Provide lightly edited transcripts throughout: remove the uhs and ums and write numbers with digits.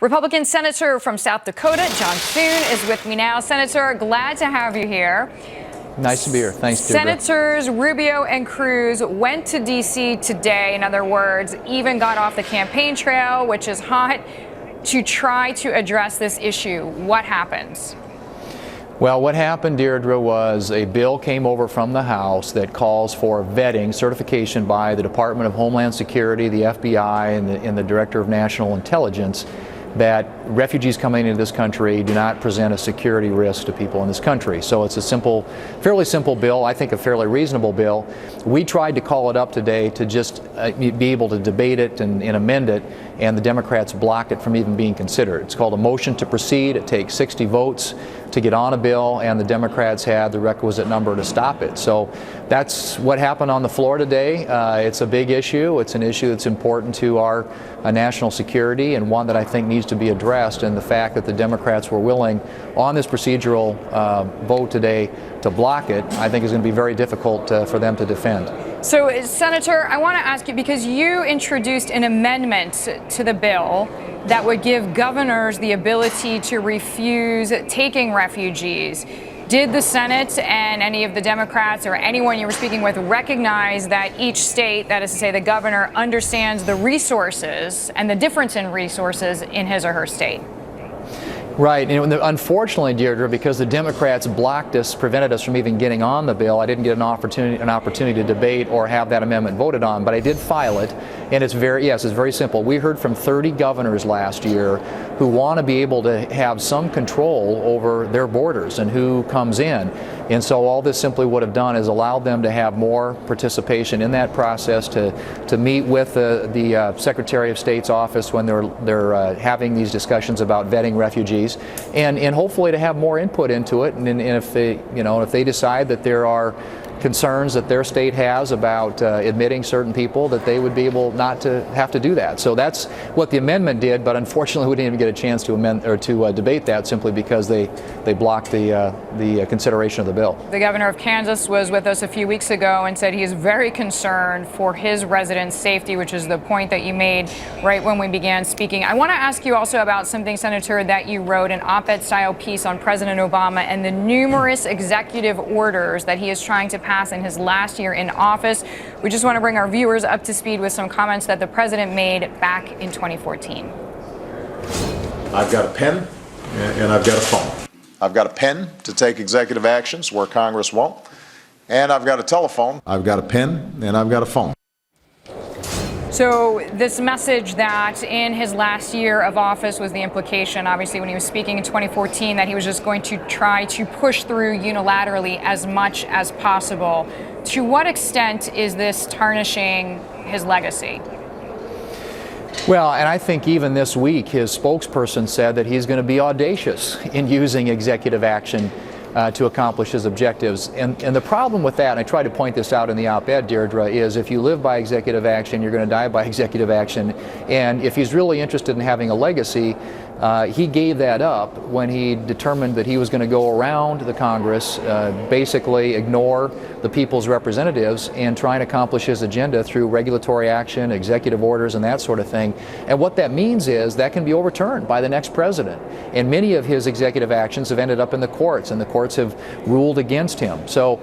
Republican Senator from South Dakota, John Thune, is with me now. Senator, glad to have you here. Nice to be here. Thanks, Deirdre. Senators Rubio and Cruz went to D.C. today, in other words, even got off the campaign trail, which is hot, to try to address this issue. What happens? Well, what happened, Deirdre, was a bill came over from the House that calls for vetting, certification by the Department of Homeland Security, the FBI, and the Director of National Intelligence that refugees coming into this country do not present a security risk to people in this country. So it's a simple, fairly simple bill, I think a fairly reasonable bill. We tried to call it up today to just be able to debate it and amend it, and the Democrats blocked it from even being considered. It's called a motion to proceed. It takes 60 votes to get on a bill, and the Democrats had the requisite number to stop it. So that's what happened on the floor today. It's a big issue. It's an issue that's important to our national security, and one that I think needs to be addressed. And the fact that the Democrats were willing on this procedural vote today to block it, I think is going to be very difficult for them to defend. So, Senator, I want to ask you, because you introduced an amendment to the bill that would give governors the ability to refuse taking refugees. Did the Senate and any of the Democrats or anyone you were speaking with recognize that each state, that is to say the governor, understands the resources and the difference in resources in his or her state? Right. And unfortunately, Deirdre, because the Democrats blocked us, prevented us from even getting on the bill, I didn't get an opportunity to debate or have that amendment voted on. But I did file it, and it's very simple. We heard from 30 governors last year who want to be able to have some control over their borders and who comes in. And so all this simply would have done is allowed them to have more participation in that process, to meet with the Secretary of State's office when they're having these discussions about vetting refugees, and hopefully to have more input into it. And if they decide that there are concerns that their state has about admitting certain people, that they would be able not to have to do that. So that's what the amendment did, but unfortunately we didn't even get a chance to amend or to debate that, simply because they blocked the consideration of the bill. The governor of Kansas was with us a few weeks ago and said he is very concerned for his residents' safety, which is the point that you made right when we began speaking. I want to ask you also about something, Senator, that you wrote, an op-ed style piece on President Obama and the numerous executive orders that he is trying to pass in his last year in office. We just want to bring our viewers up to speed with some comments that the president made back in 2014. I've got a pen and I've got a phone. I've got a pen to take executive actions where Congress won't, and I've got a telephone. I've got a pen and I've got a phone. So this message that in his last year of office was the implication, obviously, when he was speaking in 2014, that he was just going to try to push through unilaterally as much as possible. To what extent is this tarnishing his legacy? Well, and I think even this week his spokesperson said that he's going to be audacious in using executive action to accomplish his objectives. And the problem with that, and I tried to point this out in the op-ed, Deirdre, is if you live by executive action, you're going to die by executive action. And if he's really interested in having a legacy, he gave that up when he determined that he was going to go around the Congress, basically ignore the people's representatives, and try and accomplish his agenda through regulatory action, executive orders, and that sort of thing. And what that means is that can be overturned by the next president. And many of his executive actions have ended up in the courts, and the courts have ruled against him. So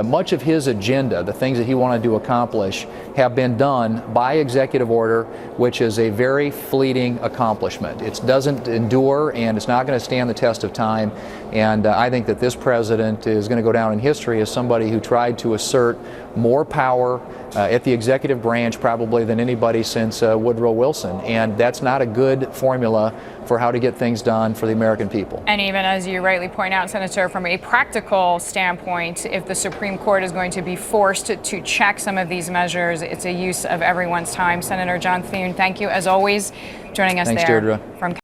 much of his agenda, the things that he wanted to accomplish, have been done by executive order, which is a very fleeting accomplishment. It doesn't endure, and it's not going to stand the test of time. And I think that this president is going to go down in history as somebody who tried to assert more power at the executive branch probably than anybody since Woodrow Wilson. And that's not a good formula for how to get things done for the American people. And even as you rightly point out, Senator, from a practical standpoint, if the Supreme Court is going to be forced to check some of these measures, it's a use of everyone's time. Senator John Thune, thank you as always joining us. Thanks, there Deirdre. from